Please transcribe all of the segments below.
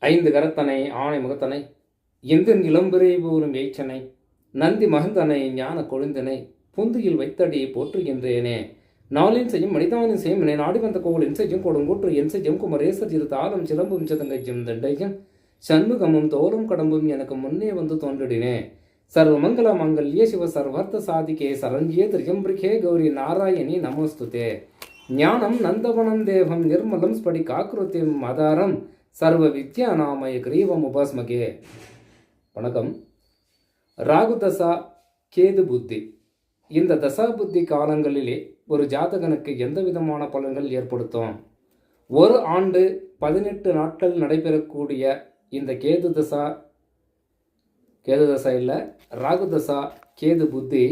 ஐந்து கரத்தனை ஆணை முகத்தனை எந்த இளம்பிறை போரும் எய்ச்சனை நந்தி மகந்தனை ஞான கொழுந்தனை பொந்தியில் வைத்தடி போற்றுகின்றேனே. நாளின் செய்யும் மனிதானின் செய்யும் என்னை நாடி வந்த கோவிலின் செய்யும் கொடுங்கூற்று என் செய்யும் குமரேசர் இரு தாளம் சிலம்பும் சிதங்கையும் தண்டையும் சண்முகமும் தோளும் கடம்பும் எனக்கு முன்னே வந்து தோன்றிடினே. சர்வமங்கல மங்கல்ய சிவ சர்வார்த்த சாதிகே சரண்யே திரியம்பிரிகே கௌரி நாராயணி நமோஸ்துதே. ஞானம் நந்தவனம் தேவம் நிர்மலம் ஸ்படி காக்ருத்தியம் மதாரம் சர்வ வித்யா நாமய கிரீவம் உபாஸ்மகே. வணக்கம். ராகு தசா கேது புத்தி. இந்த தசா புத்தி காலங்களிலே ஒரு ஜாதகனுக்கு எந்த விதமான பலன்கள் ஏற்படுத்தும்? ஒரு ஆண்டு 18 நாட்கள் நடைபெறக்கூடிய இந்த கேது தசா இல்லை, ராகு தசா கேது புத்தி,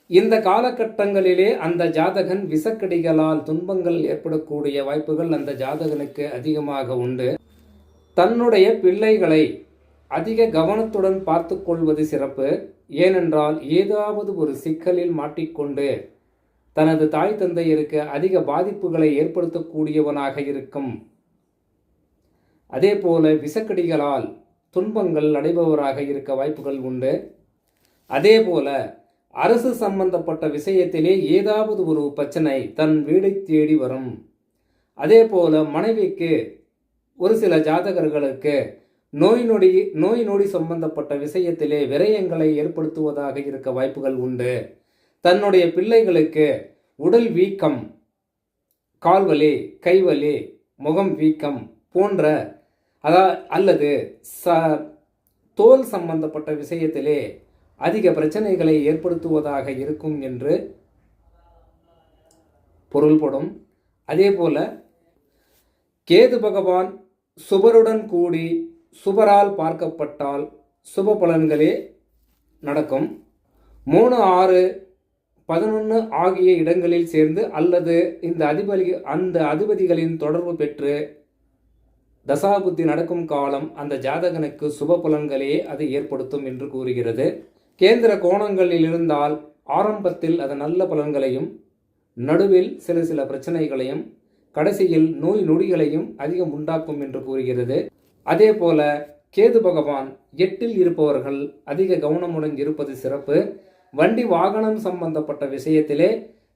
இந்த காலகட்டங்களிலே அந்த ஜாதகன் விசக்கடிகளால் துன்பங்கள் ஏற்படக்கூடிய வாய்ப்புகள் அந்த ஜாதகனுக்கு அதிகமாக உண்டு. தன்னுடைய பிள்ளைகளை அதிக கவனத்துடன் பார்த்து கொள்வது சிறப்பு. ஏனென்றால் ஏதாவது ஒரு சிக்கலில் மாட்டிக்கொண்டு தனது தாய் தந்தையருக்கு அதிக பாதிப்புகளை ஏற்படுத்தக்கூடியவனாக இருக்கும். அதே போல விசக்கடிகளால் துன்பங்கள் அடைபவராக இருக்க வாய்ப்புகள் உண்டு. அதே போல அரசு சம்பந்தப்பட்ட விஷயத்திலே ஏதாவது ஒரு பிரச்சனை தன் வீடை தேடி வரும். அதே போல மனைவிக்கு ஒரு சில ஜாதகர்களுக்கு நோய் நொடி சம்பந்தப்பட்ட விஷயத்திலே விரயங்களை ஏற்படுத்துவதாக இருக்க வாய்ப்புகள் உண்டு. தன்னுடைய பிள்ளைகளுக்கு உடல் வீக்கம், கால்வலி, கைவலி, முகம் வீக்கம் போன்ற அல்லது தோல் சம்பந்தப்பட்ட விஷயத்திலே அதிக பிரச்சனைகளை ஏற்படுத்துவதாக இருக்கும் என்று பொருள்படும். அதே போல கேது பகவான் சுபருடன் கூடி சுபரால் பார்க்கப்பட்டால் சுப பலன்களே நடக்கும். 3, 6, 11 ஆகிய இடங்களில் சேர்ந்து அல்லது அந்த அதிபதிகளின் தொடர்பு பெற்று தசாபுத்தி நடக்கும் காலம் அந்த ஜாதகனுக்கு சுப பலன்களே அது ஏற்படுத்தும் என்று கூறுகிறது. கேந்திர கோணங்களில் இருந்தால் ஆரம்பத்தில் அது நல்ல பலன்களையும், நடுவில் சில பிரச்சனைகளையும், கடைசியில் நோய் நொடிகளையும் அதிகம் உண்டாக்கும் என்று கூறுகிறது. அதே போல கேது பகவான் 8ல் இருப்பவர்கள் அதிக கவனமுடன் இருப்பது சிறப்பு. வண்டி வாகனம் சம்பந்தப்பட்ட விஷயத்திலே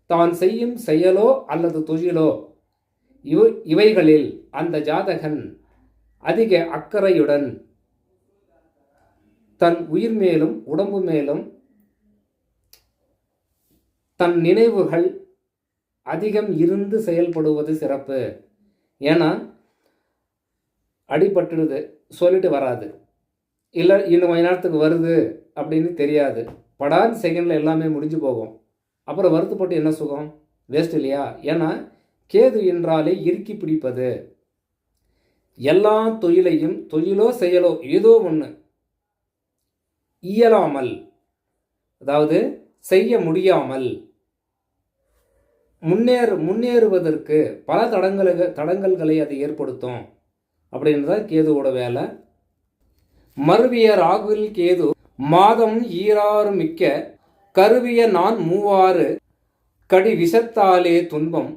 தான் செய்யும் செயலோ அல்லது தொழிலோ இவைகளில் அந்த ஜாதகன் அதிக அக்கறையுடன் தன் உயிர் மேலும் உடம்பு மேலும் தன் நினைவுகள் அதிகம் இருந்து செயல்படுவது சிறப்பு. ஏன்னா அடிபட்டுடுது சொல்லிட்டு வராது, இல்லை இன்னும் கொஞ்ச நேரத்துக்கு வருது அப்படின்னு தெரியாது. படாத செகண்டில் எல்லாமே முடிஞ்சு போகும். அப்புறம் வருத்தப்பட்டு என்ன சுகம்? வேஸ்ட் இல்லையா? ஏன்னா கேது என்றாலே இறுக்கி பிடிப்பது. எல்லா தொழிலோ செயலோ ஏதோ ஒன்று இயலாமல், அதாவது செய்ய முடியாமல் முன்னேறுவதற்கு பல தடங்கல்களை அது ஏற்படுத்தும் அப்படின்றத கேதுவோட வேலை. மருவிய ராகுல் கேது மாதம் 26 மிக்க கருவிய நான் 36 கடி விஷத்தாலே துன்பம்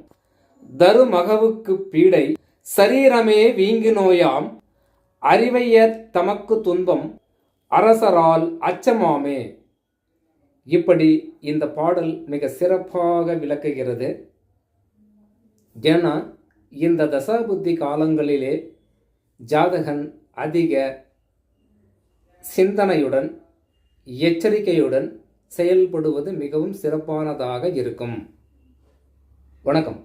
தரு மகவுக்கு பீடை சரீரமே வீங்கு நோயாம் அறிவையர் தமக்கு துன்பம் அரசரால் அச்சமாமே. இப்படி இந்த பாடல் மிக சிறப்பாக விளக்குகிறது. ஏன்னா இந்த தசாபுத்தி காலங்களிலே ஜாதகன் அதிக சிந்தனையுடன் எச்சரிக்கையுடன் செயல்படுவது மிகவும் சிறப்பானதாக இருக்கும். வணக்கம்.